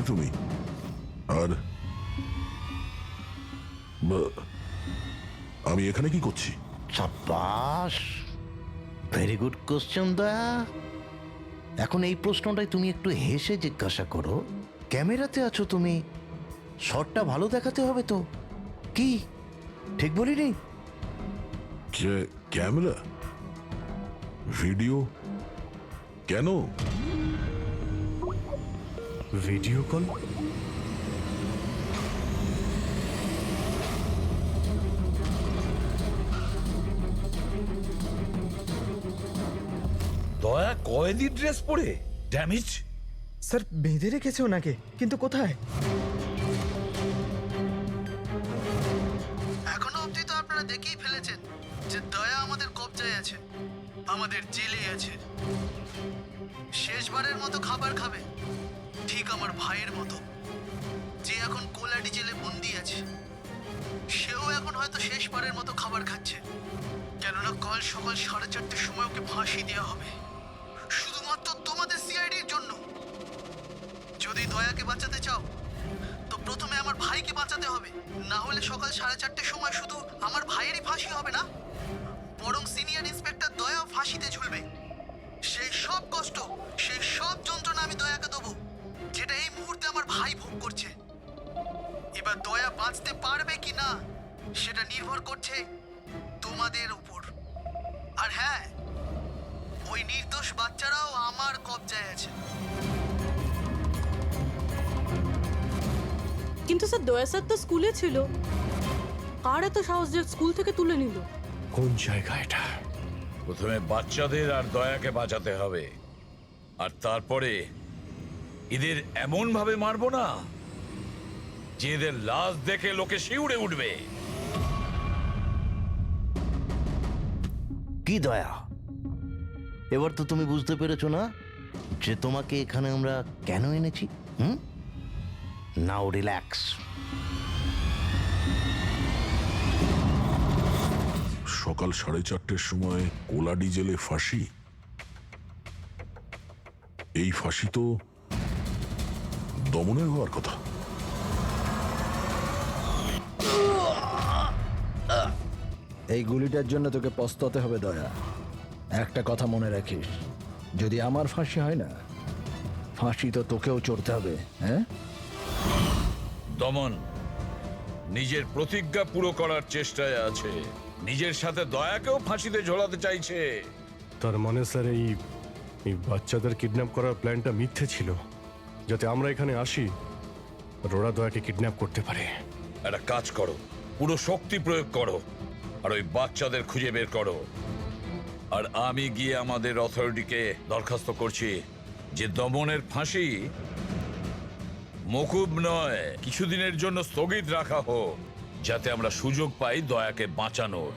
তুমি? আর আমি এখানে কি করছি? সাব্বাস, ভেরি গুড কোশ্চেন দয়া। এখন এই প্রশ্নটাই তুমি একটু হেসে জিজ্ঞাসা করো। ক্যামেরাতে আছো তুমি, শটটা ভালো দেখাতে হবে তো। কি ঠিক বলিনি? ক্যামেরা, ভিডিও, কেন? Video call? দয়া কয়েদি ড্রেস পরে ড্যামেজ। স্যার বেঁধে রেখেছে ওনাকে, কিন্তু কোথায়? এখনো অবধি তো আপনারা দেখেই ফেলেছেন যে দয়া আমাদের কবজায় আছে, আমাদের জেলে আছে। শেষবারের মতো খাবার খাবে, ঠিক আমার ভাইয়ের মতো, যে এখন কোলাডি জেলে বন্দি আছে। সেও এখন হয়তো শেষবারের মতো খাবার খাচ্ছে, কেননা কাল সকাল 4:30টার সময় ওকে ফাঁসি দেওয়া হবে, শুধুমাত্র তোমাদের সিআইডির জন্য। যদি দয়াকে বাঁচাতে চাও তো প্রথমে আমার ভাইকে বাঁচাতে হবে, না হলে সকাল 4:30টার সময় শুধু আমার ভাইয়েরই ফাঁসি হবে না, বরং সিনিয়র ইন্সপেক্টর দয়াও ফাঁসিতে ঝুলবে। সেই সব কষ্ট, সেই সব যন্ত্রণা আমি দয়াকে দেবো, যেটা এই মুহূর্তে আমার ভাই ভোগ করছে। এবার দয়া বাঁচতে পারবে কি না সেটা নির্ভর করছে তোমাদের উপর। আর হ্যাঁ, ওই নির্দোষ বাচ্চারাও আমার কবজায় আছে। কিন্তু স্যার দয়া স্যার তো স্কুলে ছিল, কার এত সাহস যে স্কুল থেকে তুলে নিল? কোন জায়গা এটা? প্রথমে বাচ্চাদের আর দয়াকে বাঁচাতে হবে, আর তারপরে এদের এমন ভাবে মারবো না যে এদের লাশ দেখে লোকে শিউরে উঠবে। কি দয়া, এবার তো তুমি বুঝতে পেরেছো না যে তোমাকে এখানে আমরা কেন এনেছি? নাও রিল্যাক্স। সকাল 4:30টার সময় কোলাডি জেলে ফাঁসি? এই ফাঁসি তো দমনের হওয়ার কথা। এই গুলিটার জন্য তোকে পস্তাতে হবে দয়া। একটা কথা মনে রাখিস, যদি আমার ফাঁসি হয় না, ফাঁসি তো তোকেও চড়তে হবে। হ্যাঁ, দমন নিজের প্রতিজ্ঞা পুরো করার চেষ্টায় আছে, নিজের সাথে দয়াকেও ফাঁসিতে ঝোলাতে চাইছে। তার মানে স্যার এই বাচ্চাদের কিডন্যাপ করার প্ল্যানটা মিথ্যে ছিল, যাতে আমরা এখানে আসি আর ওরা দয়াকে কিডন্যাপ করতে পারে। একটা কাজ করো, পুরো শক্তি প্রয়োগ করো আর ওই বাচ্চাদের খুঁজে বের করো। আর আমি গিয়ে আমাদের অথরিটিকে দরখাস্ত করছি যে দমনের ফাঁসি মকুব নয়, কিছুদিনের জন্য স্থগিত রাখা হোক, যাতে আমরা সুযোগ পাই দয়াকে বাঁচানোর।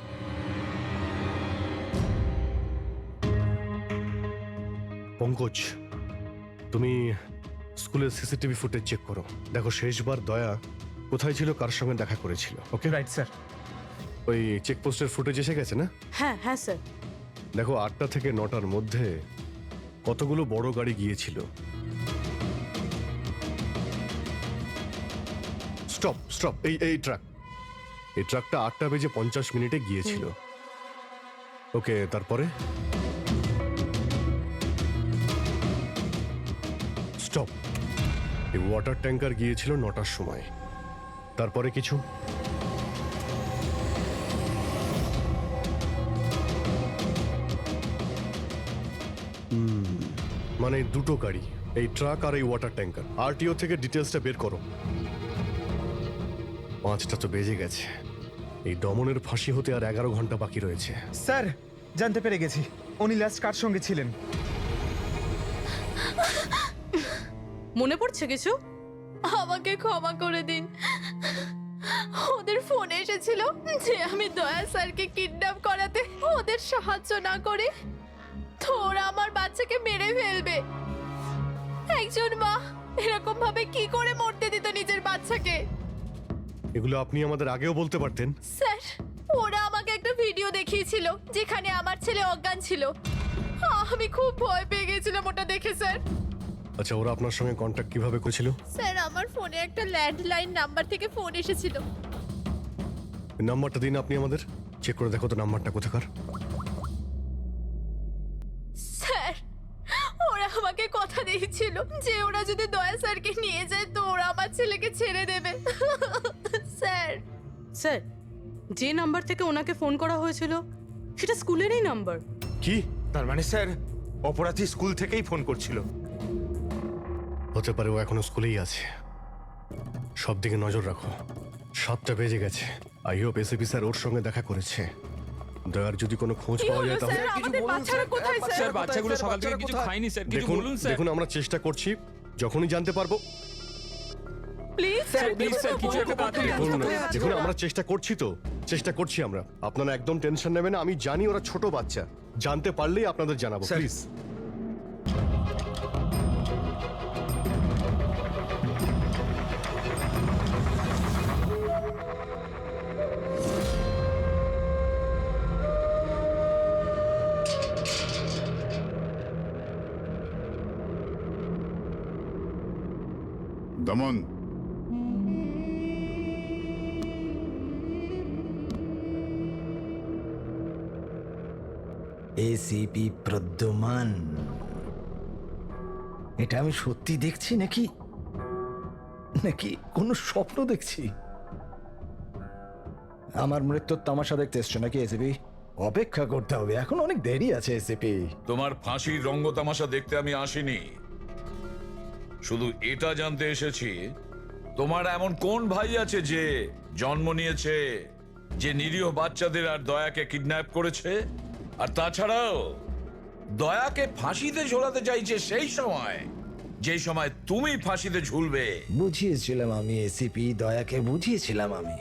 পঙ্কজ, তুমি স্কুলের সিসিটিভি ফুটেজ চেক করো, দেখো শেষবার দয়া কোথায় ছিল, কার সঙ্গে দেখা করেছিল। Okay right sir. ওই চেকপোস্টের ফুটেজ এসে গেছে না? হ্যাঁ হ্যাঁ স্যার। দেখো 8টা থেকে 9টার মধ্যে কতগুলো বড় গাড়ি গিয়েছিল। স্টপ স্টপ, এই ট্রাকটা 8:50 গিয়েছিল। ওকে, তারপরে স্টপ, এই ওয়াটার ট্যাঙ্কার গিয়েছিল 9টার সময়। তারপরে কিছু? মানে দুটো গাড়ি, এই ট্রাক আর এই ওয়াটার ট্যাঙ্কার। আরটিও থেকে ডিটেলসটা বের করো। 5টা তো বেজে গেছে, এই দমনের ফাঁসি হতে আর 11 ঘন্টা বাকি রয়েছে। স্যার জানতে পেরে গেছি, উনি লাস্ট কার সঙ্গে ছিলেন। মনে পড়ছে কিছু? আমাকে ক্ষমা করে দিন। ওদের ফোন এসেছিল যে আমি দয়া স্যারকে কিডন্যাপ করাতে ওদের সাহায্য না করে তো ওরা আমার বাচ্চাকে মেরে ফেলবে। একজন মা এরকম ভাবে কি করে মরতে দিত নিজের বাচ্চাকে? এগুলো আপনি আমাদের আগেও বলতে পারতেন। স্যার, ওরা আমাকে একটা ভিডিও দেখিয়েছিল যেখানে আমার ছেলে অজ্ঞান ছিল। আমি খুব ভয় পেয়ে গেছিলাম ওটা দেখে স্যার। আচ্ছা, ওরা আপনার সঙ্গে কন্ট্যাক্ট কিভাবে করেছিল? স্যার আমার ফোনে একটা ল্যান্ডলাইন নাম্বার থেকে ফোন এসেছিল। নাম্বারটা দিন আপনি আমাদের, চেক করে দেখো তো নাম্বারটা কোথাকার। স্যার ওরা আমাকে কথা দিয়েছিল যে ওরা যদি দয়া স্যারকে নিয়ে যায় তো ওরা আমার ছেলেকে ছেড়ে দেবে। স্যার স্যার, যে নাম্বার থেকে ওনাকে ফোন করা হয়েছিল সেটা স্কুলেরই নাম্বার। কি তার মানে স্যার অপরাধী স্কুল থেকেই ফোন করছিল। হতে পারে ও এখনো স্কুলেই আছে। সব দিকে নজর রাখো। 7টা বেজে গেছে। আই হোপ এসিপি স্যার ওর সঙ্গে দেখা করেছে। দয়ার যদি কোনো খোঁজ কি পাওয়া হলো যায় তাহলে স্যার? আমাদের বাচ্চারা কোথায় স্যার? বাচ্চাগুলো সকাল থেকে কিছু খায়নি স্যার, কিছু দেখুন বলুন স্যার। দেখুন আমরা চেষ্টা করছি, যখনই জানতে পারবো। প্লিজ স্যার প্লিজ স্যার, কিছু একটা তাড়াতাড়ি দেখুন দেখুন আমরা চেষ্টা করছি আমরা। আপনারা একদম টেনশন নেবেন না, আমি জানি ওরা ছোট বাচ্চা। জানতে পারলেই আপনাদের জানাবো, স্যার। প্লিজ। দমন, এসিপি প্রদ্যুমান, এটা আমি সত্যি দেখছি নাকি নাকি কোনো স্বপ্ন দেখছি? আমার মৃত্যুর তামাশা দেখতে এসছো নাকি এসিপি? অপেক্ষা করতে হবে, এখন অনেক দেরি আছে এসিপি। তোমার ফাঁসির রঙ্গতামাশা দেখতে আমি আসিনি, শুধু এটা জানতে এসেছি তোমার এমন কোন ভাই আছে যে জন্ম নিয়েছে, যে নিরীহ বাচ্চাদের আর দয়াকে কিডন্যাপ করেছে, আর তাছাড়াও দয়াকে ফাঁসিতে ঝোলাতে চাইছে সেই সময় যেই সময় তুমি ফাঁসিতে ঝুলবে। বুঝিয়েছিলাম আমি এসিপি, দয়াকে বুঝিয়েছিলাম আমি।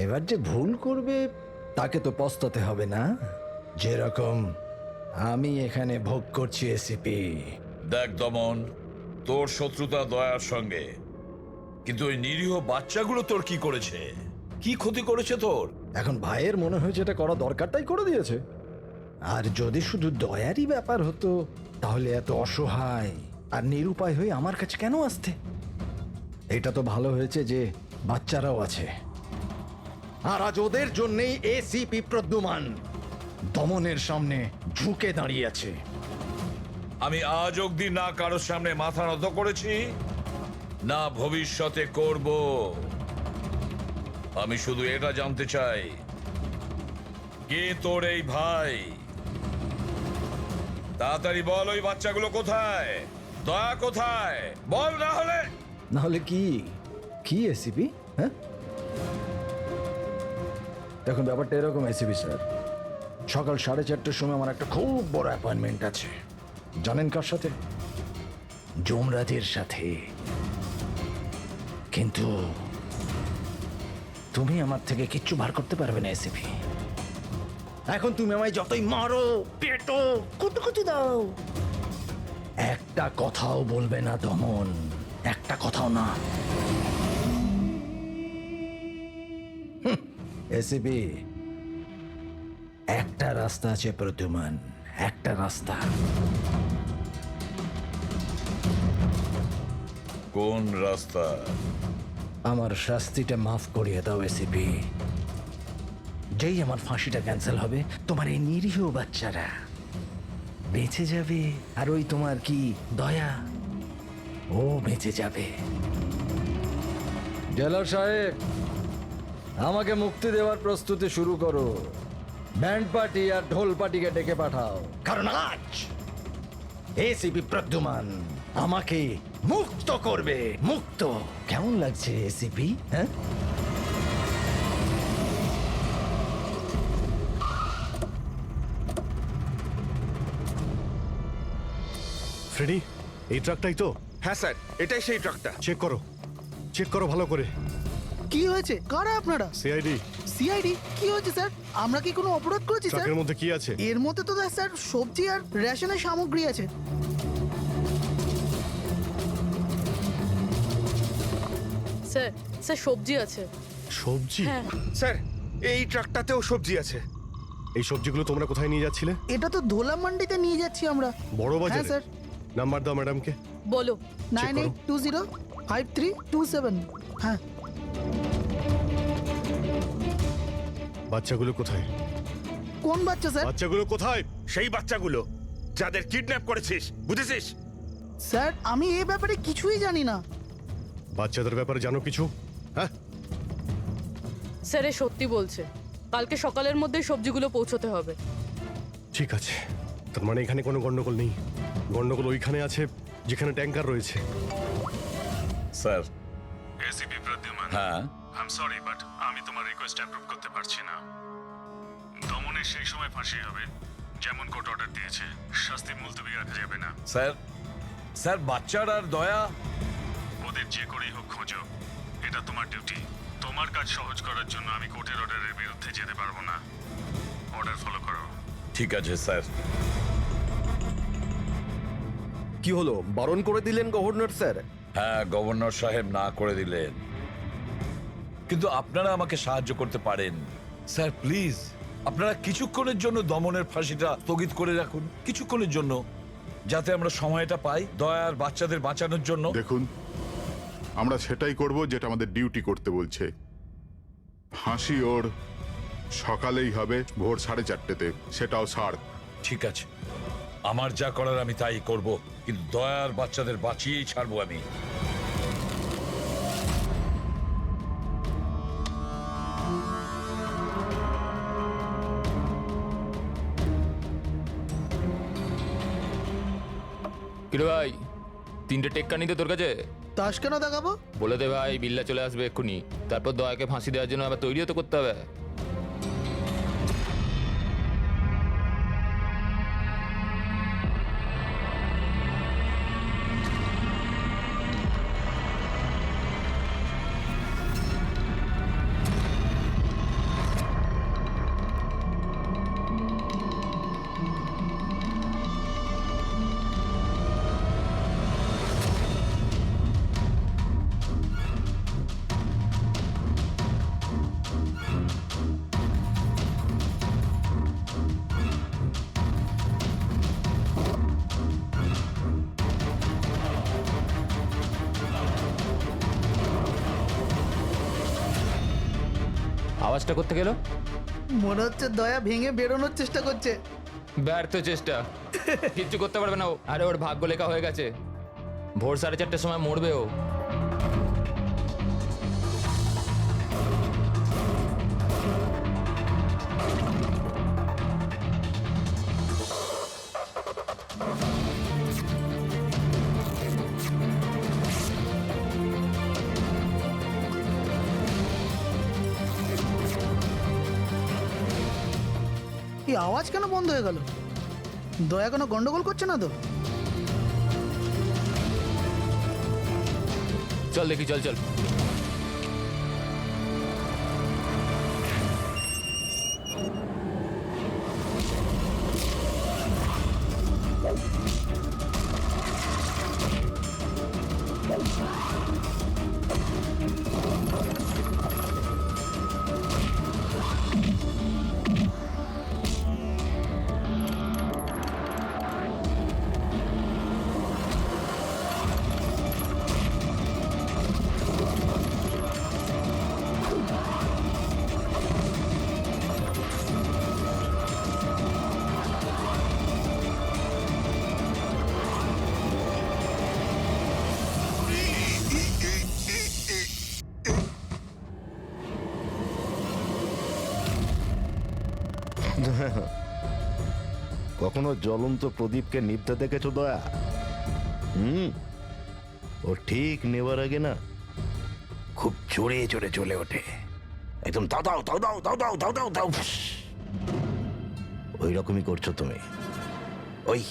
এবার যে ভুল করবে তাকে তো পস্তাতে হবে না, যেরকম আমি এখানে ভোগ করছি এসিপি। দেখ দমন, তোর শত্রুতা দয়ার সঙ্গে, কিন্তু ওই নিরীহ বাচ্চাগুলো তোর কি করেছে, কি ক্ষতি করেছে তোর? এখন ভাইয়ের মনে হয়েছে এটা করা দরকার তাই করে দিয়েছে। আর যদি শুধু দয়ারই ব্যাপার হতো তাহলে এত অসহায় আর নিরুপায় হয়ে আমার কাছে কেন আসতে? এটা তো ভালো হয়েছে যে বাচ্চারাও আছে, আর আজ ওদের জন্যই এসিপি প্রদ্যুমান দমনের সামনে ঝুঁকে দাঁড়িয়ে আছে। আমি আজ অব্দি না কারোর সামনে মাথা নত করেছি, না ভবিষ্যতে করব। আমি শুধু এটা জানতে চাই, কে তোর এই ভাই? তাড়াতাড়ি বল, ওই বাচ্চাগুলো কোথায়? দয়া কোথায়? বল, না হলে না হলে কি কি এসিপি? হ্যাঁ দেখুন ব্যাপারটা এরকম এসিপি স্যার, সকাল 4:30টার সময় আমার একটা খুব বড় অ্যাপয়েন্টমেন্ট আছে। জানেন কার সাথে? যমরাজের সাথে। কিন্তু তুমি আমার থেকে কিচ্ছু বার করতে পারবে না এসিপি। এখন তুমি আমায় যতই মারো, পেটো, কুটুকুটি দাও, একটা কথাও বলবে না দমন, একটা কথাও না। এসিপি, একটা রাস্তা আছে প্রদ্যুমান, একটা রাস্তা। কোন রাস্তা? আমার শাস্তিটা মাফ করিয়ে দাও এসিপি। যেই আমার ফাঁসিটা ক্যান্সেল হবে তোমার এই নিরীহ বাচ্চারা বেঁচে যাবে, আর ওই তোমার কি দয়া, ও বেঁচে যাবে। জেলার সাহেব, আমাকে মুক্তি দেওয়ার প্রস্তুতি শুরু করো। ব্যান্ড পার্টি আর ঢোল পার্টিকে ডেকে পাঠাও, কারণ আজ এসিপি প্রদ্যুমান আমাকে মুক্ত করবে। মুক্ত কেমন লাগছে এসিপি? হ্যাঁ, ফ্রেডি, এই ট্রাকটাই তো? হ্যাঁ স্যার, এটাই সেই ট্রাকটা। চেক করো ভালো করে। কি হয়েছে? কারা আপনারা? সিআইডি। সিআইডি? কি হয়েছে স্যার? আমরা কি কোনো অপরাধ করেছি স্যার? ট্রাকের মধ্যে কি আছে? এর মধ্যে তো স্যার সবজি আর রেশনের সামগ্রী আছে। স্যার, স্যার সবজি আছে। সবজি? হ্যাঁ। স্যার এই ট্রাকটাতেও সবজি আছে। এই সবজিগুলো তোমরা কোথায় নিয়ে যাচ্ছিলে? এটা তো ধোলা মান্ডিতে নিয়ে যাচ্ছি আমরা। বড় হ্যাঁ বাজারে? স্যার। নাম্বার দাও ম্যাডামকে। বলো। 98205327। হ্যাঁ, বাচ্চাগুলো কোথায়? কোন বাচ্চা স্যার? বাচ্চাগুলো কোথায়? সেই বাচ্চাগুলো যাদের কিডন্যাপ করেছিস, বুঝেছিস? স্যার আমি এই ব্যাপারে কিছুই জানি না। বাচ্চাদের ব্যাপারে জানো কিছু? হ্যাঁ, স্যার এ সত্যি বলছে, কালকে সকালের মধ্যে সবজিগুলো পৌঁছতে হবে। ঠিক আছে। তার মানে এখানে কোনো গন্ডগোল নেই। গন্ডগোল ওইখানে আছে যেখানে ট্যাঙ্কার রয়েছে। স্যার। এসিপি প্রদ্যুমান, হ্যাঁ, আই এম সরি বাট আমি তোমার রিকোয়েস্ট অ্যাপ্রুভ করতে পারছি না। দমনের সেই সময় ফাঁসি হবে যেমন কোর্ট অর্ডার দিয়েছে, শাস্তি মুলতবি রাখা যাবে না। স্যার। স্যার বাচ্চার আর দয়া, ওদের যে করেই হোক খোঁজো, এটা তোমার ডিউটি। তোমার কাজ সহজ করার জন্য আমি কোর্টের অর্ডারের বিরুদ্ধে যেতে পারবো না। অর্ডার ফলো করো। ঠিক আছে স্যার। কি হলো, বারণ করে দিলেন গভর্নর স্যার? হ্যাঁ, গভর্নর সাহেব না করে দিলেন, কিন্তু আপনারা আমাকে সাহায্য করতে পারেন। স্যার প্লিজ, আপনারা কিছুক্ষণের জন্য দমনের ফাঁসিটা স্থগিত করে রাখুন, কিছুক্ষণের জন্য, যাতে আমরা সময়টা পাই দয়ার বাচ্চাদের বাঁচানোর জন্য। দেখুন, আমরা সেটাই করব যেটা আমাদের ডিউটি করতে বলছে। ফাঁসি ওর সকালেই হবে, ভোর 4:30-তে, সেটাও ছাড়। ঠিক আছে, আমার যা করার আমি তাই করব, কিন্তু দয়ার বাচ্চাদের বাঁচিয়েই ছাড়বো আমি। কিরে ভাই, 3টে টেক্কা নিতে তোর কাছে? তাস কেন দেখাবো? বলে দে ভাই, বিল্লা চলে আসবে এক্ষুনি। তারপর দয়াকে ফাঁসি দেওয়ার জন্য আবার তৈরিও তো করতে হবে। আওয়াজটা করতে গেল, মনে হচ্ছে দয়া ভেঙে বেরোনোর চেষ্টা করছে। ব্যর্থ চেষ্টা, কিচ্ছু করতে পারবে না ও। আরে ওর ভাগ্য লেখা হয়ে গেছে, ভোর 4:30-র সময় মরবে ও। এই আওয়াজ কেন বন্ধ হয়ে গেল? দয়া কোনো গন্ডগোল করছে না তো? চল দেখি, চল চল। কখনো জ্বলন্ত প্রদীপকে নিভতে দেখেছো দয়া? ও ঠিক নেবার আগে না খুব জোরে জোরে জ্বলে ওঠে, একদম দাও দাও দাও দাও দাও দাও দাও দাও দাও। ওই রকমই করছো তুমি। ওই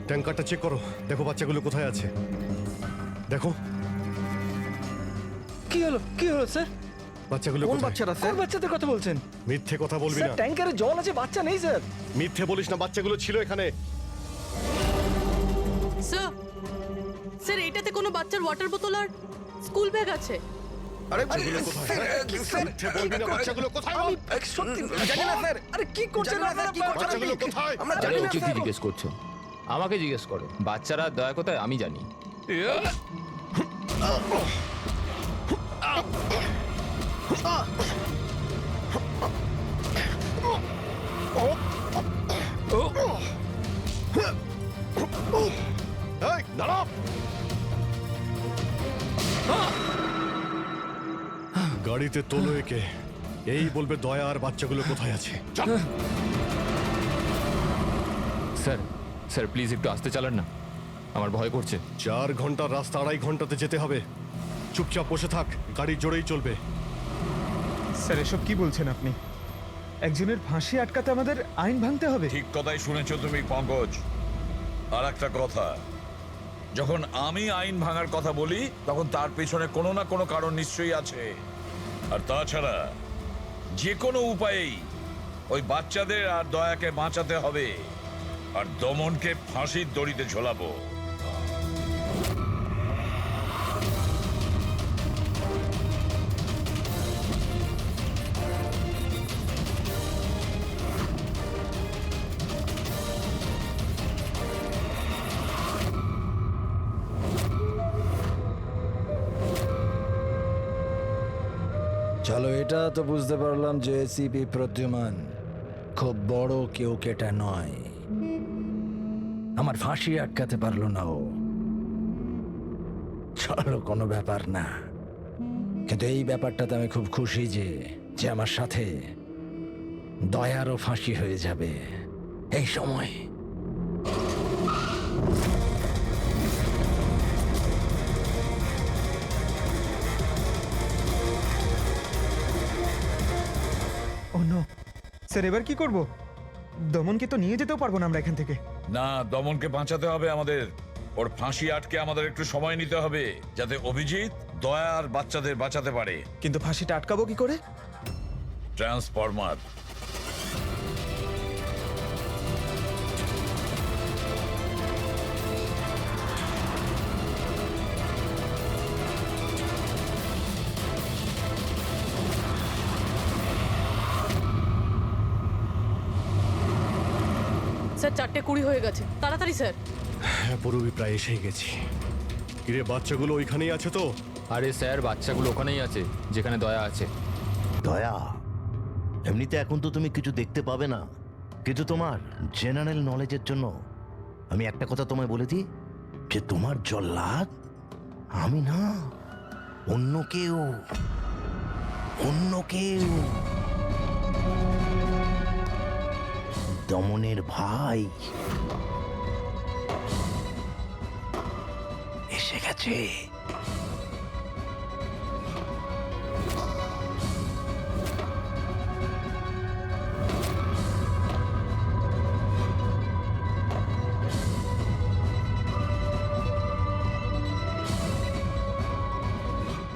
ট্যাঙ্কারটা চেক করো, দেখো বাচ্চাগুলো কোথায় আছে। দেখো কি হলো, কি হলো স্যার? বাচ্চাগুলো কোন কোথায়? বাচ্চারা স্যার? কোন বাচ্চাদের কথা বলছেন? মিথ্যে কথা বলবি স্যার না। ট্যাঙ্কারে জল আছে, বাচ্চা নেই স্যার। মিথ্যে বলিস না, বাচ্চাগুলো ছিল এখানে। স্যার, স্যার এটাতে কোনো বাচ্চার ওয়াটার বোতল আর স্কুল ব্যাগ আছে। আরে বাচ্চাগুলো কোথায়? মিথ্যে বলবি না, বাচ্চাগুলো কোথায় বল? সত্যি জানি না স্যার। আরে কি করছেন আপনারা? বাচ্চাগুলো কোথায়? আমরা আরে জানি না ওকে কি স্যার। জিজ্ঞেস করছো? আমাকে জিজ্ঞেস করো। বাচ্চারা দয়া কোথায় আমি জানি। এই, দাঁড়াও! গাড়িতে তোলো একে। এই বলবে দয়া আর বাচ্চাগুলো কোথায় আছে। চল। স্যার স্যার প্লিজ একটু আস্তে চালান না, আমার ভয় করছে। 4 ঘন্টার রাস্তা 2.5 ঘন্টাতে যেতে হবে। চুপচাপ বসে থাক, গাড়ি জোরেই চলবে। স্যার এসব কি বলছেন আপনি? একজনের ফাঁসি আটকাতে আমাদের আইন ভাঙতে হবে? ঠিক কথাই শুনেছো তুমি পঙ্কজ। আর একটা কথা, যখন আমি আইন ভাঙার কথা বলি তখন তার পেছনে কোনো না কোনো কারণ নিশ্চয়ই আছে। আর তাছাড়া যে কোনো উপায়েই ওই বাচ্চাদের আর দয়াকে বাঁচাতে হবে, আর দমনকে ফাঁসির দড়িতে ঝোলাবো। চলো, এটা তো বুঝতে পারলাম যে এসিপি প্রদ্যুমান খুব বড় কেউ কেটা নয়। আমার ফাঁসি আটকাতে পারলো না ও। চলো, কোনো ব্যাপার না। কিন্তু এই ব্যাপারটাতে আমি খুব খুশি যে যে আমার সাথে দয়ারও ফাঁসি হয়ে যাবে এই সময়। ও নো স্যার, এবার কি করব? দমনকে তো নিয়ে যেতেও পারবো না আমরা এখান থেকে। না, দমনকে বাঁচাতে হবে আমাদের। ওর ফাঁসি আটকে আমাদের একটু সময় নিতে হবে, যাতে অভিজিৎ দয়া আর বাচ্চাদের বাঁচাতে পারে। কিন্তু ফাঁসিটা আটকাবো কি করে? ট্রান্সফরমার। স্যার 4:20 হয়ে গেছে, তাড়াতাড়ি স্যার। হ্যাঁ, পুরোই প্রায় এসেই গেছি। কিরে, বাচ্চাগুলো ওইখানেই আছে তো? আরে স্যার বাচ্চাগুলো ওখানেই আছে যেখানে দয়া আছে। দয়া, এমনিতে এখন তো তুমি কিছু দেখতে পাবে না, কিন্তু তোমার জেনারেল নলেজের জন্য আমি একটা কথা তোমায় বলে দিই, যে তোমার জল্লাদ আমি না, অন্য কেউ। অন্য কেউ। দমনের ভাই এসে গেছে।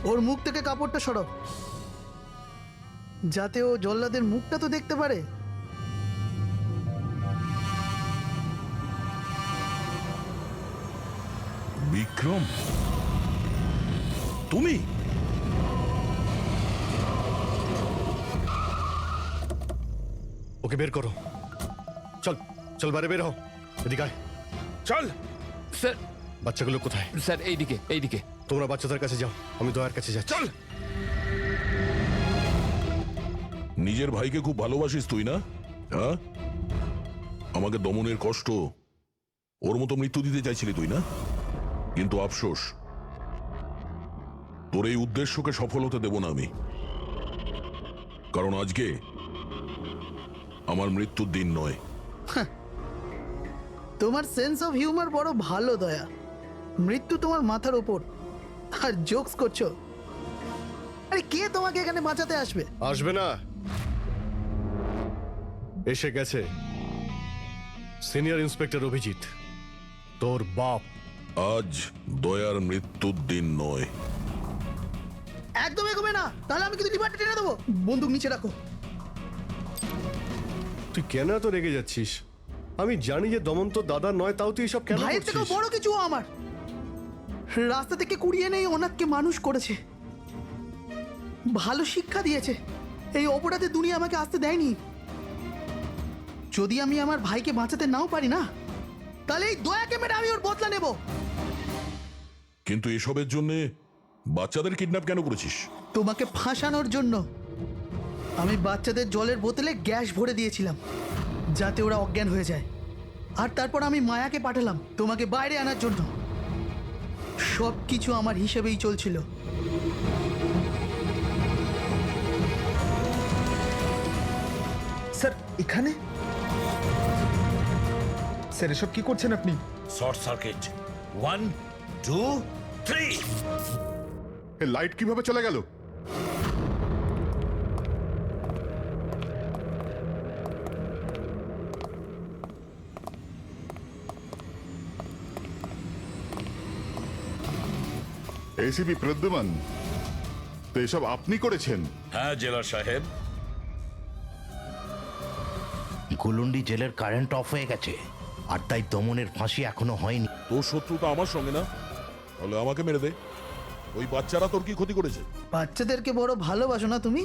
ওর মুখ থেকে কাপড়টা সরাও, যাতে ও জল্লাদের মুখটা তো দেখতে পারে। বিক্রম, তুমি? ওকে বের করো। চল চল, বাইরে বের হও। এদিকে আয়। চল। স্যার বাচ্চাগুলো কোথায়? স্যার এইদিকে এইদিকে। তোমরা বাচ্চাদের কাছে যাও, আমি দয়ার কাছে যাচ্ছি। চল। নিজের ভাইকে খুব ভালোবাসিস তুই না? হ্যাঁ, আমাকে দমনের কষ্ট, ওর মতো মৃত্যু দিতে চাইছিলি তুই না? কিন্তু আফসোস, তোর এই উদ্দেশ্যকে সফল হতে দেব না আমি। কারণ আজকে আমার মৃত্যুর দিন নয়। তোমার সেন্স অফ হিউমার বড় ভালো দয়া। মৃত্যু তোমার মাথার ওপর আর জোকস করছো। আরে কে তোমাকে এখানে বাঁচাতে আসবে? আসবে না, এসে গেছে সিনিয়র ইন্সপেক্টর অভিজিৎ, তোর বাপ। আজ দয়ার মৃত্যুর দিন নয়। একদম এগোবে না, তাহলে আমি কিন্তু ডিপার্টমেন্টে টেনে দেবো। বন্দুক নিচে রাখো। তুই কেন এত রেগে যাচ্ছিস? আমি জানি যে দমন তো দাদা নয়, তাও তুই এসব কেন ভাইয়ের থেকেও করছিস? বড় কিছু ও আমার। রাস্তা থেকে কুড়িয়ে নেই অনাথকে মানুষ করেছে। ভালো শিক্ষা দিয়েছে। এই অপরাধে দুনিয়া আমাকে আসতে দেয়নি। যদি আমি আমার ভাইকে বাঁচাতে নাও পারি না, তাহলে এই দয়াকে মেরে আমি ওর বদলা নেব। কিন্তু এসবের জন্য বাচ্চাদের কিডন্যাপ কেন করেছিস? তোমাকে ফাঁসানোর জন্য। আমি বাচ্চাদের জলের বোতলে গ্যাস ভরে দিয়েছিলাম যাতে ওরা অজ্ঞান হয়ে যায়, আর তারপর আমি মায়াকে পাঠালাম তোমাকে বাইরে আনার জন্য। সব কিছু আমার হিসেবেই চলছিল। স্যার এখানে? স্যার এসব কি করছেন আপনি? Short circuit 1 2 3। এই লাইট কিভাবে চলে গেল? এসিপি প্রদ্যুমান, তো এসব আপনি করেছেন? হ্যাঁ জেলার সাহেব। গুলুন্ডি জেলের কারেন্ট অফ হয়ে গেছে, আর তাই দমনের ফাঁসি এখনো হয়নি। তোর শত্রুতা আমার সঙ্গে না, তাহলে আমাকে মেরে দে। ওই বাচ্চারা তোর কি ক্ষতি করেছে? বাচ্চাদেরকে বড় ভালোবাসো না তুমি?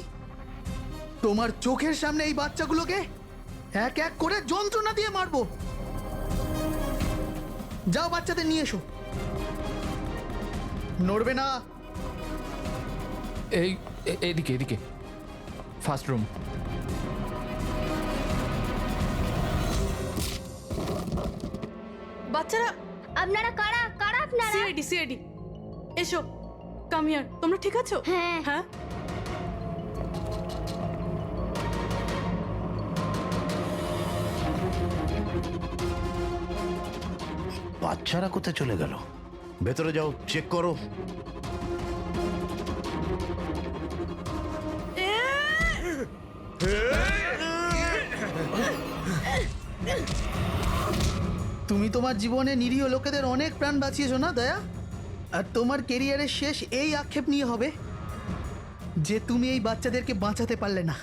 তোমার চোখের সামনে এই বাচ্চাগুলোকে এক এক করে যন্ত্রণা দিয়ে মারবো। যাও বাচ্চাদের নিয়ে এসো। নড়বে না। এইদিকে এদিকে, ফার্স্ট রুম। বাচ্চারা, আপনারা কারা কারা আপনারা? সিআইডি সিআইডি, এসো, কাম হিয়ার। তোমরা ঠিক আছো? হ্যাঁ। হ্যাঁ। বাচ্চারা কোথায় চলে গেল? ভেতরে যাও, চেক করো। তুমি তোমার জীবনে নিরীহ লোকেদের অনেক প্রাণ বাঁচিয়েছো না দয়া? আর তোমার কেরিয়ারের শেষ এই আক্ষেপ নিয়ে হবে যে তুমি এই বাচ্চাদেরকে বাঁচাতে পারলে না।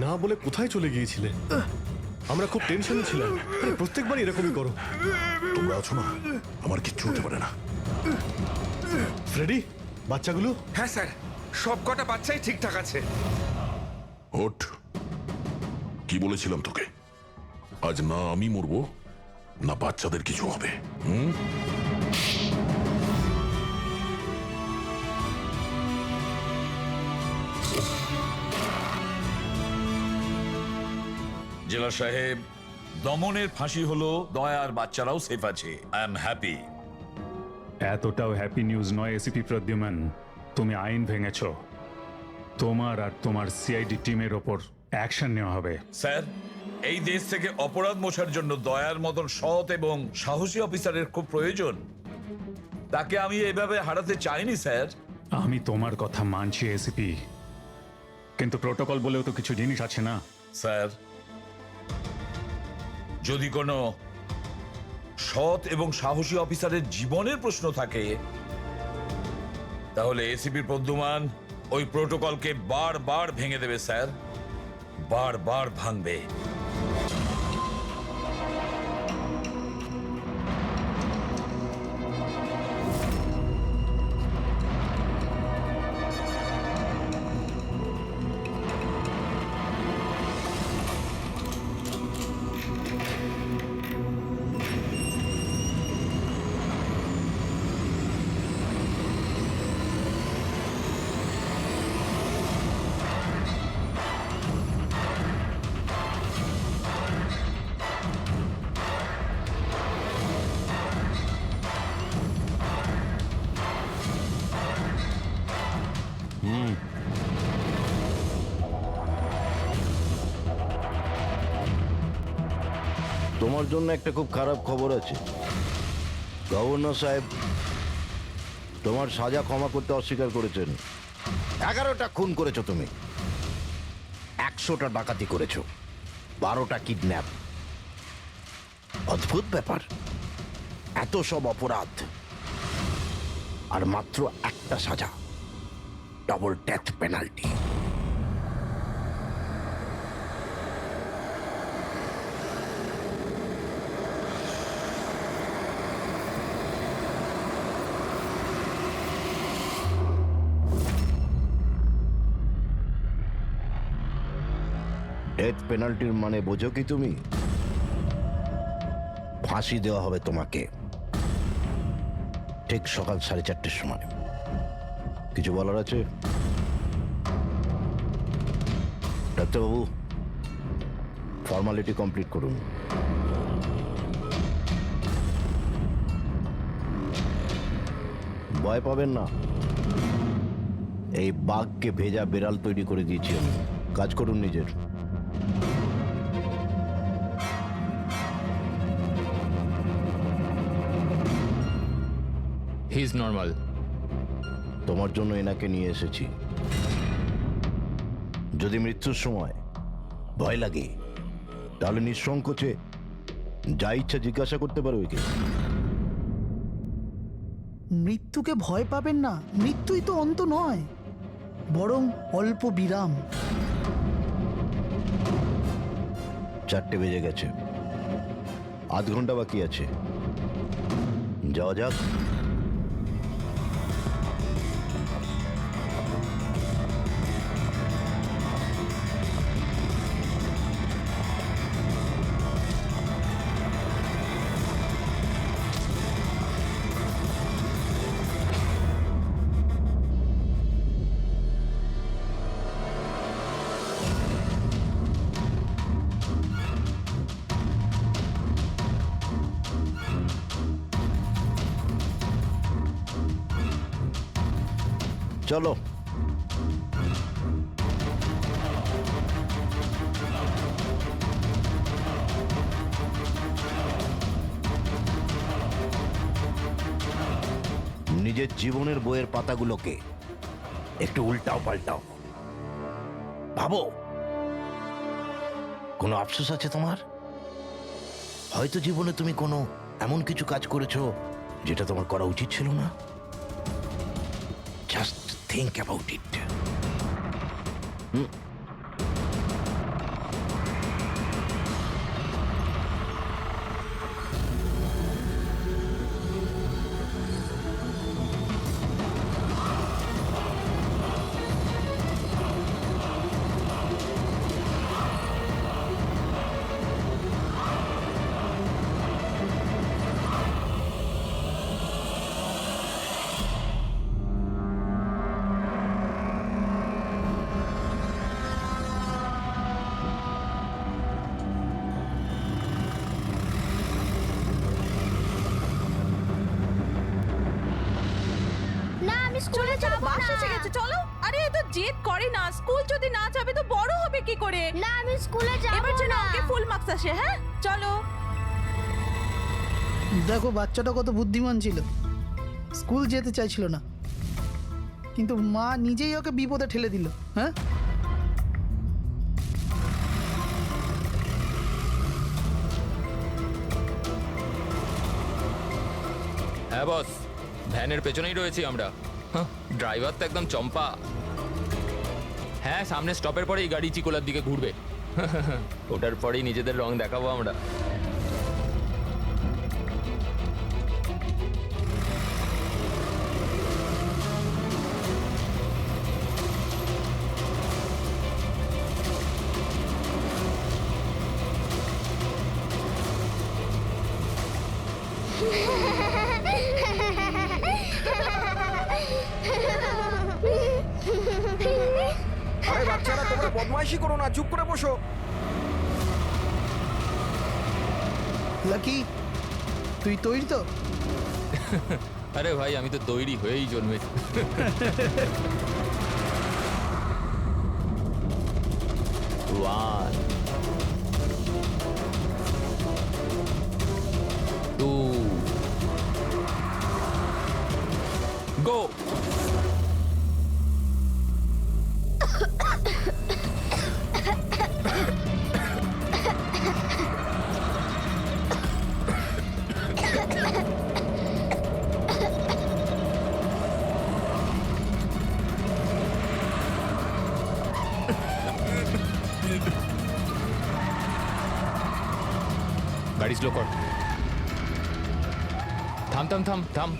না বলে কোথায় চলে গিয়েছিলে? আমরা খুব টেনশনে ছিলাম। আরে প্রত্যেকবার এরকমই করো। তোমরা আছো না, আমার কিচ্ছু হতে পারে না। ফ্রেডি, বাচ্চাগুলো? হ্যাঁ স্যার, সব কটা বাচ্চাই ঠিকঠাক আছে। ওঠ, কি বলেছিলাম তোকে? আজ না আমি মরবো, না বাচ্চাদের কিছু হবে। জেলা সাহেব, দমনের ফাঁসি হলো, দয়ার বাচ্চারাও সেফ আছে। I am happy. এতটাও হ্যাপি নিউজ নয় এসিপি প্রদ্যুমান। তুমি আইন ভেঙেছ। তোমার আর তোমার সিআইডি টিমের ওপর অ্যাকশন নেওয়া হবে। স্যার, এই দেশ থেকে অপরাধ মোছার জন্য দয়ার মতন সৎ এবং সাহসী অফিসারের খুব প্রয়োজন। তাকে আমি এভাবে হারাতে চাইনি স্যার। আমি তোমার কথা মানছি এসিপি, কিন্তু প্রোটোকল বলেও তো কিছু জিনিস আছে না? স্যার, যদি কোনো সৎ এবং সাহসী অফিসারের জীবনের প্রশ্ন থাকে, তাহলে এসিপি প্রদ্যুমান ওই প্রোটোকলকে বারবার ভেঙে দেবে স্যার, বারবার ভাঙবে। তোমার জন্য একটা খুব খারাপ খবর আছে। গভর্নর সাহেব তোমার সাজা ক্ষমা করতে অস্বীকার করেছেন। 11টা খুন করেছো তুমি, 100টা ডাকাতি করেছো, 12টা কিডন্যাপ। অদ্ভুত ব্যাপার, এত সব অপরাধ আর মাত্র একটা সাজা, ডাবল ডেথ পেনাল্টি। ডেথ পেনাল্টির মানে বোঝো কি তুমি? ফাঁসি দেওয়া হবে তোমাকে ঠিক সকাল 4:30টার সময়। কিছু বলার আছে? ডাক্তারবাবু, ফর্মালিটি কমপ্লিট করুন। ভয় পাবেন না, এই বাঘকে ভেজা বেড়াল তৈরি করে দিয়েছি আমি। কাজ করুন নিজের। He is normal. তোমার জন্য এনাকে নিয়ে এসেছি। যদি মৃত্যুর সময় ভয় লাগে তাহলে নিঃসংকোচে যা ইচ্ছা জিজ্ঞাসা করতে পারো একে। মৃত্যুকে ভয় পাবেন না, মৃত্যুই তো অন্ত নয়, বরং অল্প বিরাম। 4টে বেজে গেছে, আধ ঘন্টা বাকি আছে, যাওয়া যাক। চলো। নিজের জীবনের বইয়ের পাতাগুলোকে একটু উল্টাও পাল্টাও, ভাবো কোনো আফসোস আছে তোমার? হয়তো জীবনে তুমি কোনো এমন কিছু কাজ করেছো যেটা তোমার করা উচিত ছিল না। Just think about it. না আমি স্কুলে যাব না। বাস এসে গেছে, চলো। আরে এ তো জেদ করে না, স্কুল যদি না যাবে তো বড় হবে কি করে? না আমি স্কুলে যাব না। এবার যেন ওকে ফুল মার্কস আসে। হ্যাঁ চলো। দেখো বাচ্চাটা কত বুদ্ধিমান ছিল, স্কুল যেতে চাইছিল না, কিন্তু মা নিজেই ওকে বিপদে ঠেলে দিল। হ্যাঁ, হ্যাঁ বস, ভ্যানের পেছনেই রয়েছি আমরা। ড্রাইভার তো একদম চম্পা। হ্যাঁ, সামনে স্টপের পরেই গাড়ি চিকোলার দিকে ঘুরবে। ওটার পরেই নিজেদের রং দেখাবো আমরা। আরে বাচ্চারা, তোমরা বদমাইশি করো না, চুপ করে বসো। লাকি তুই তৈরি তো? আরে ভাই, আমি তো তৈরি হয়েই জন্মেছি। One. গাড়ি স্লো কর। থাম থাম থাম থাম।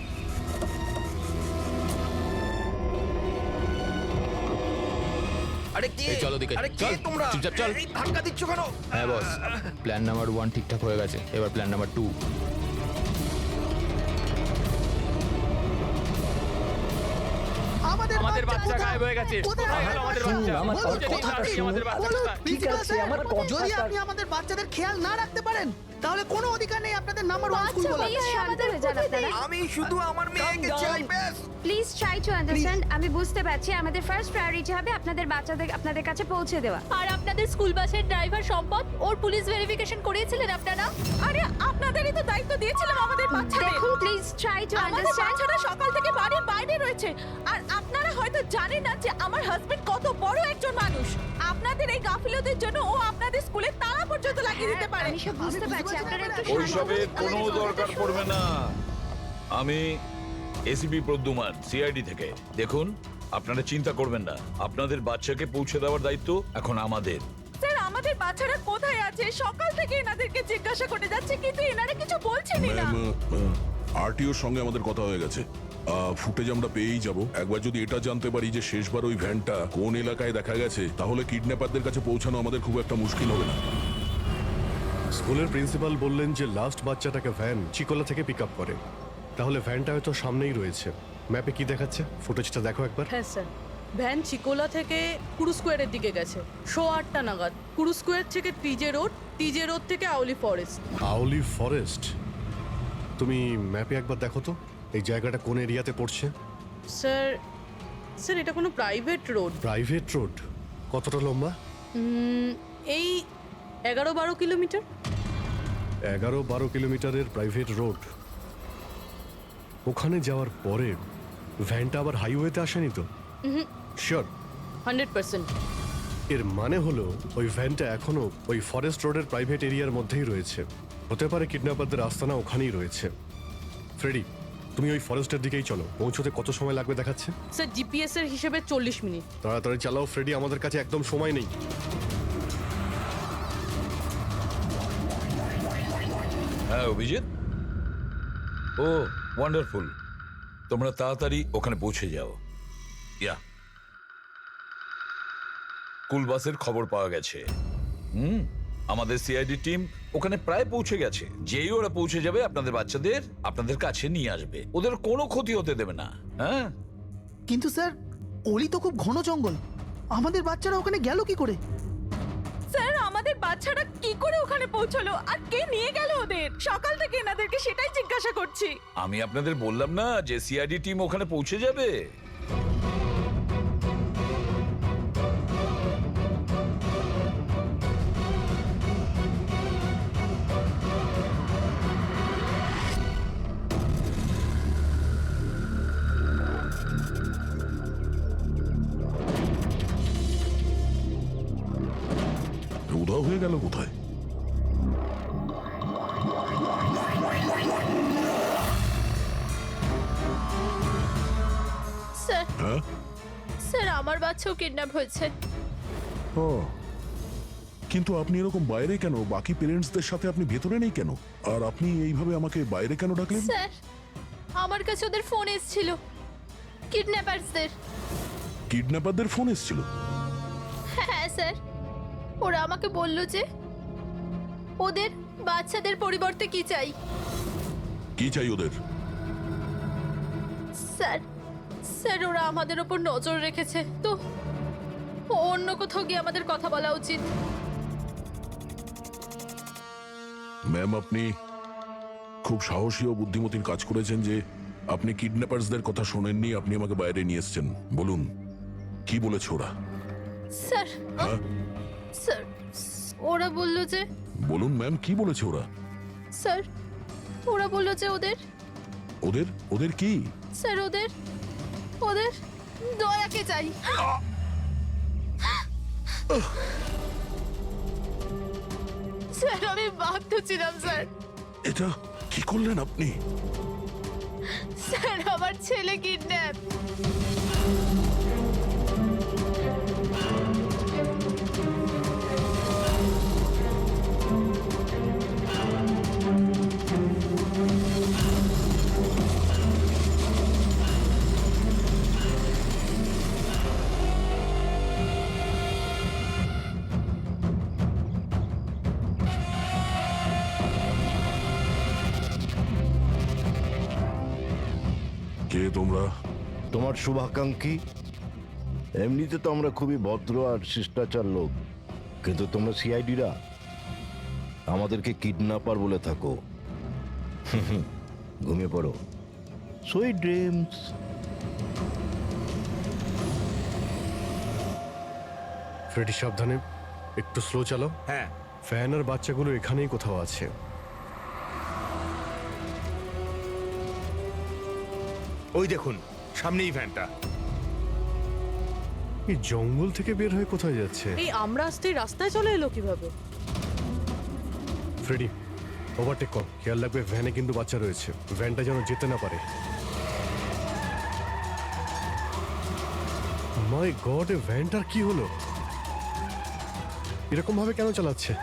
আরে কে? এই চলো দিকে, আরে কে চল, তোমরা? চুপচাপ চল। এই ধাক্কা দিচ্ছ কেন? হ্যাঁ বস, প্ল্যান নাম্বার 1 ঠিকঠাক হয়ে গেছে, এবার প্ল্যান নাম্বার 2। আমাদের বাচ্চা গায়েব হয়ে গেছে। কোথায় গেল আমাদের বাচ্চা? আমাদের বাচ্চা ঠিক আছে, আমার যদি আপনি আমাদের বাচ্চাদের খেয়াল না রাখতে পারেন তাহলে কোনো অধিকার নেই আপনাদের নাম্বার 1 স্কুল বলার। আমি শুধু আমার মেয়েকে চাই ব্যাস। Please try to understand. আমি বুঝতে পারছি আমাদের ফার্স্ট প্রায়োরিটি হবে আপনাদের বাচ্চাদের আপনাদের কাছে পৌঁছে দেওয়া। আর আপনাদের স্কুল বাসের ড্রাইভার সম্পদ ওর পুলিশ ভেরিফিকেশন করিয়েছিলেন আপনারা? আরে আপনাদেরই তো দায়িত্ব দিয়েছিলাম আমাদের বাচ্চাদের। দেখুন প্লিজ ট্রাই টু আমাদের আন্ডারস্ট্যান্ড। বাচ্চারা সকাল থেকে বাড়ির বাইরে রয়েছে আর আপনারা হয়তো জানেন না যে আমার হাজবেন্ড কত বড় একজন মানুষ। আপনাদের এই গাফিলতির জন্য ও আপনাদের স্কুলে তালা পর্যন্ত লাগিয়ে দিতে পারে। আমি সব বুঝতে পারছি, আপনারা একটু ওইসবের কোনো দরকার পড়বে না। আমি এসিপি প্রদ্যুমান, সিআইডি থেকে। দেখুন, আপনারা চিন্তা করবেন না, আপনাদের বাচ্চাকে পৌঁছে দেওয়ার দায়িত্ব এখন আমাদের। স্যার, আমাদের বাচ্চারা কোথায় আছে সকাল থেকে এনাদেরকে জিজ্ঞাসা করে যাচ্ছে কিন্তু এনারা কিছু বলছেনই না। ম্যাম, আরটিওর সঙ্গে আমাদের কথা হয়ে গেছে। ফুটেজ আমরা পেয়েই যাব। একবার যদি এটা জানতে পারি যে শেষবার ওই ভ্যানটা কোন এলাকায় দেখা গেছে, তাহলে কিডন্যাপারদের কাছে পৌঁছানো আমাদের খুব একটা মুশকিল হবে না। স্কুলের প্রিন্সিপাল বললেন যে লাস্ট বাচ্চাটাকে ভ্যান চিকোলা থেকে পিক আপ করে, তাহলে ভ্যানটা হয়তো সামনেই রয়েছে। ম্যাপে কি দেখাচ্ছে? ফুটেজটা দেখো একবার। হ্যাঁ স্যার, ভ্যান চিকোলা থেকে কুরু স্কোয়ারের দিকে গেছে 8:30 নাগাদ। কুরু স্কোয়ার থেকে টিজে রোড থেকে আউলি ফরেস্ট। আউলি ফরেস্ট? তুমি ম্যাপে একবার দেখো তো এই জায়গাটা কোন এরিয়াতে পড়ছে। স্যার এটা কোনো প্রাইভেট রোড। Private road? কতটা লম্বা? এই 11-12 কিলোমিটার। 11-12 কিলোমিটারের প্রাইভেট রোড। ওখানে যাওয়ার পরে ভ্যানটা আবার হাইওয়েতে আসেনি তো? শিওর? 100%। এর মানে হলো ওই ভ্যানটা এখনো ওই ফরেস্ট রোডের প্রাইভেট এরিয়ার মধ্যেই রয়েছে। হতে পারে কিডন্যাপারদের আস্তানা ওখানেই রয়েছে। ফ্রেডি, তুমি ওই ফরেস্টের দিকেই চলো। পৌঁছতে কত সময় লাগবে দেখাচ্ছে? স্যার জিপিএস এর হিসেবে 40 মিনিট। তাড়াতাড়ি চালাও ফ্রেডি, আমাদের কাছে একদম সময় নেই। হ্যাঁ অভিজিৎ, ও ওয়ান্ডারফুল। তোমরা তাড়াতাড়ি ওখানে পৌঁছে যাও। স্কুল বাসের খবর পাওয়া গেছে। আমাদের সিআইডি টিম ওখানে প্রায় পৌঁছে গেছে। যেই ওরা পৌঁছে যাবে আপনাদের বাচ্চাদের আপনাদের কাছে নিয়ে আসবে। ওদের কোনো ক্ষতি হতে দেবে না। হ্যাঁ, কিন্তু স্যার অলি তো খুব ঘন জঙ্গল, আমাদের বাচ্চারা ওখানে গেল কি করে? স্যার, আমাদের বাচ্চারা কি করে ওখানে পৌঁছলো আর কে নিয়ে গেল ওদের? সকাল থেকে এনাদেরকে সেটাই জিজ্ঞাসা করছি। আমি আপনাদের বললাম না যে সিআইডি টিম ওখানে পৌঁছে যাবে। উধাও হয়ে গেল কোথায়? স্যার, হ্যাঁ, স্যার আমার বাচ্চাও কিডন্যাপ হয়েছে। ও, কিন্তু আপনি এরকম বাইরে কেন? বাকি পেরেন্টসদের সাথে আপনি ভেতরে নেই কেন? আর আপনি এইভাবে আমাকে বাইরে কেন ডাকলেন? স্যার, আমার কাছে ওদের ফোন এসেছিল, কিডন্যাপারসদের। কিডন্যাপারদের ফোন এসেছিল? হ্যাঁ স্যার, ওরা আমাকে বলল যে ওদের বাচ্চাদের পরিবর্তে কি চাই। কি চাই ওদের? স্যার, স্যার ওরা আমাদের ওপর নজর রেখেছে, তো অন্য কোথাও গিয়ে আমাদের কথা বলা উচিত। ম্যাম, আপনি খুব সাহসী ও বুদ্ধিমতীর কাজ করেছেন যে আপনি কিডন্যাপারসদের কথা শোনেননি, আপনি আমাকে বাইরে নিয়ে এসেছেন। বলুন কি বলেছে ওরা? স্যার, হ্যাঁ, স্যার ওরা বলল যে, বলুন ম্যাম, কি বলেছে ওরা? স্যার ওরা বলল যে ওদের ওদের ওদের কি? স্যার ওদের ওদের দয়াকে চাই। স্যার আমি বাধ্য ছিলাম স্যার। এটা কি করলেন আপনি? স্যার আমার ছেলে কিডন্যাপ। তোমরা? তোমার শুভাকাঙ্ক্ষী। এমনিতে তো আমরা খুবই ভদ্র আর শিষ্টাচার লোক, কিন্তু তোমরা সিআইডিরা আমাদেরকে কিডন্যাপার বলে থাকো। ঘুমিয়ে পড়ো, সুইট ড্রিমস। ফ্রেডি সাবধানে, একটু স্লো চালাও। হ্যাঁ। ফ্যান আর বাচ্চাগুলো এখানেই কোথাও আছে। ওই দেখুন সামনেই ভ্যানটা। এই জঙ্গল থেকে বের হয়ে কোথায় যাচ্ছে? এই আমরা আসতে রাস্তায় চলে এলো কিভাবে? ফ্রেডি, ওভারটেক কর, খেয়াল রাখবে ভ্যানে কিন্তু বাচ্চা রয়েছে, ভ্যানটা যেন যেতে না পারে। মাই গড, এ ভ্যানটার কি হলো? এরকম ভাবে কেন চালাচ্ছে?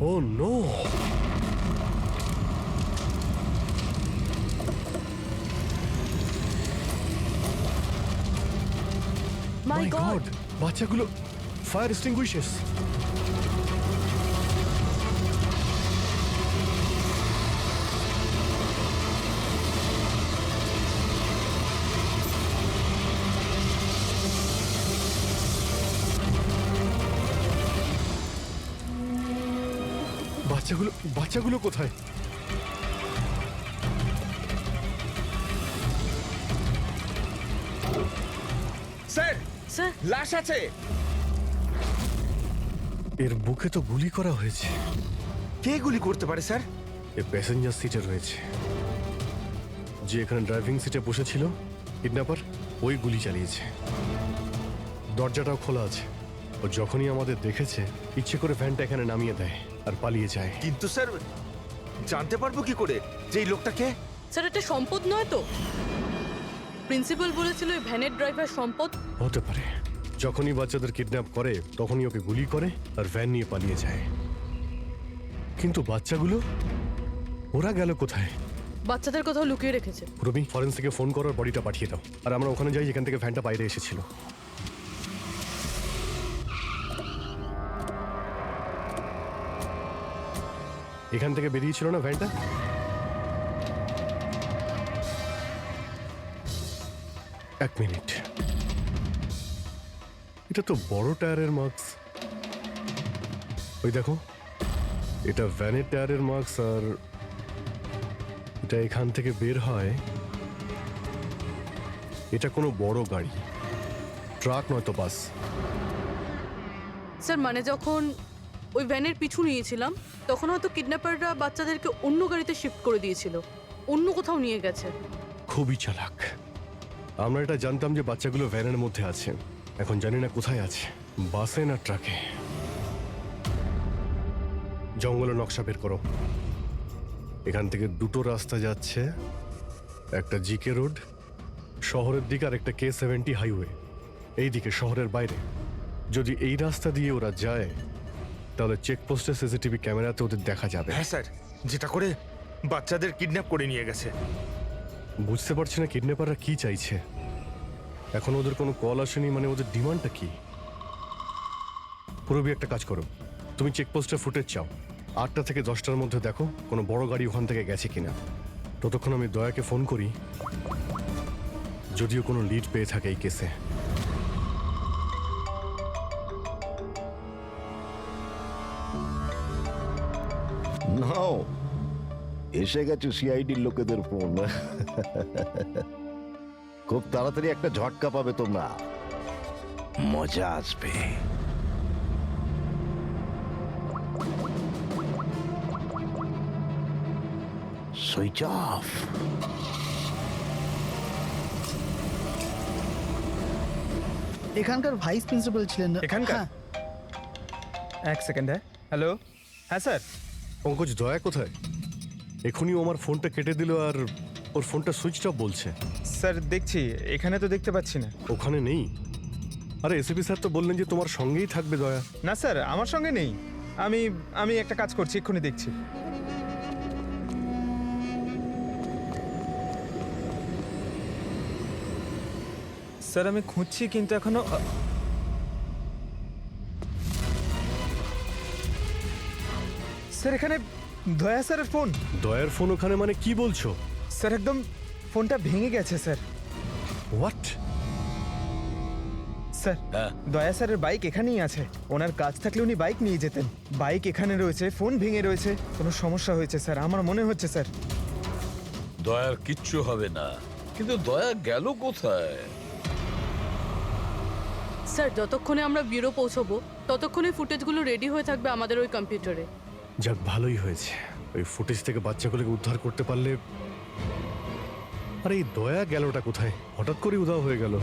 ও নো! মাই গড, বাচ্চাগুলো ফায়ার এক্সটিংগুইশার্স। বাচ্চাগুলো কোথায়? স্যার, স্যার, লাশ আছে। এর বুকে তো গুলি করা হয়েছে। কে গুলি করতে পারে স্যার? এ প্যাসেঞ্জার সিটে রয়েছে। যে এখানে ড্রাইভিং সিটে বসেছিল কিডন্যাপার, ওই গুলি চালিয়েছে। দরজাটাও খোলা আছে। ও যখনই আমাদের দেখেছে ইচ্ছে করে ভ্যানটা এখানে নামিয়ে দেয় আর পালিয়ে যায়। কিন্তু স্যার, জানতে পারবো কি করে যে এই লোকটাকে? স্যার এটা সম্পদ নয় তো? প্রিন্সিপাল বলেছিল এই ভ্যানের ড্রাইভার সম্পদ। হতে পারে। যখনই বাচ্চাদের কিডন্যাপ করে তখনই ওকে গুলি করে আর ভ্যান নিয়ে পালিয়ে যায়। কিন্তু বাচ্চাগুলো, ওরা গেল কোথায়? বাচ্চাদের কোথাও লুকিয়ে রেখেছে। রবি, ফরেন্সিকে ফোন করার বডিটা পাঠিয়ে দাও, আর আমরা ওখানে যাই যেখান থেকে ভ্যানটা বাইরে এসেছিল। এখান থেকে বেরিয়েছিল না ভ্যানটা? এক মিনিট, এটা তো বড় টায়ারের মার্কস। ওই দেখো, এটা ভ্যানের টায়ারের মার্কস, আর এটা এখান থেকে বের হয়। এটা কোনো বড় গাড়ি, ট্রাক নয়তো বাস। স্যার মানে যখন ওই ভ্যানের পিছু নিয়েছিলাম তখন হয়তো কিডন্যাপাররা বাচ্চাদেরকে অন্য গাড়িতে শিফট করে দিয়েছিল, অন্য কোথাও নিয়ে গেছে। খুবই চালাক। আমরা এটা জানতাম যে বাচ্চাগুলো ভ্যানের মধ্যে আছে, এখন জানি না কোথায় আছে, বাসে না ট্রাকে। জঙ্গলের নকশা বের করো। এখান থেকে দুটো রাস্তা যাচ্ছে, একটা জিকে রোড শহরের দিকে আর একটা K70 হাইওয়ে এই দিকে শহরের বাইরে। যদি এই রাস্তা দিয়ে ওরা যায় তাহলে চেকপোস্টে সিসিটিভি ক্যামেরাতে ওদের দেখা যাবে। হ্যাঁ স্যার, যেটা করে বাচ্চাদের কিডন্যাপ করে নিয়ে গেছে। বুঝতে পারছি না কিডন্যাপাররা কি চাইছে। এখন ওদের কোনো কল আসেনি, মানে ওদের ডিমান্ডটা কি? পুরবি, একটা কাজ করো, তুমি চেকপোস্টের ফুটেজ চাও, 8টা থেকে 10টার মধ্যে দেখো কোনো বড় গাড়ি ওখান থেকে গেছে কিনা। ততক্ষণ আমি দয়াকে ফোন করি, যদিও কোনো লিড পেয়ে থাকে এই কেসে। নাও, এসে গেছে সিআইডির লোকেদের ফোন। খুব তাড়াতাড়ি একটা ঝটকা পাবে তোমরা, মজা আসবে। Switch off. এখানকার ভাইস প্রিন্সিপাল ছিলেন। এখানকার? হ্যাঁ। এক সেকেন্ড। হ্যালো, হ্যাঁ স্যার। পঙ্কজ, দয়া কোথায়? এখনই ও আমার ফোনটা কেটে দিল আর ওর ফোনটা সুইচ অফ বলছে। স্যার দেখছি, এখানে তো দেখতে পাচ্ছি না। ওখানে নেই? আরে এসিপি স্যার তো বললেন যে তোমার সঙ্গেই থাকবে দয়া। না স্যার, আমার সঙ্গে নেই। আমি একটা কাজ করছি, এক্ষুনি দেখছি। স্যার আমি খুঁজছি কিন্তু এখনো স্যার এখানে দয়া স্যারের ফোন। দয়ার ফোন ওখানে মানে কি বলছো? স্যার একদম ফোনটা ভেঙে গেছে স্যার। হোয়াট? স্যার দয়া স্যারের বাইক এখানেই আছে। ওনার কাজ থাকলে উনি বাইক নিয়ে যেতেন। বাইক এখানে রয়েছে, ফোন ভেঙে রয়েছে, কোনো সমস্যা হয়েছে স্যার আমার মনে হচ্ছে স্যার। দয়ার কিচ্ছু হবে না, কিন্তু দয়া গেল কোথায়? স্যার যতক্ষণে আমরা ব্যুরো পৌঁছবো ততক্ষণে ফুটেজগুলো রেডি হয়ে থাকবে আমাদের ওই কম্পিউটারে। যাক ভালোই হয়েছে, ওই ফুটেজ থেকে বাচ্চাগুলোকে উদ্ধার করতে পারলে। আরে এই দয়া গেলটা কোথায়? হঠাৎ করে উধাও হয়ে গেল।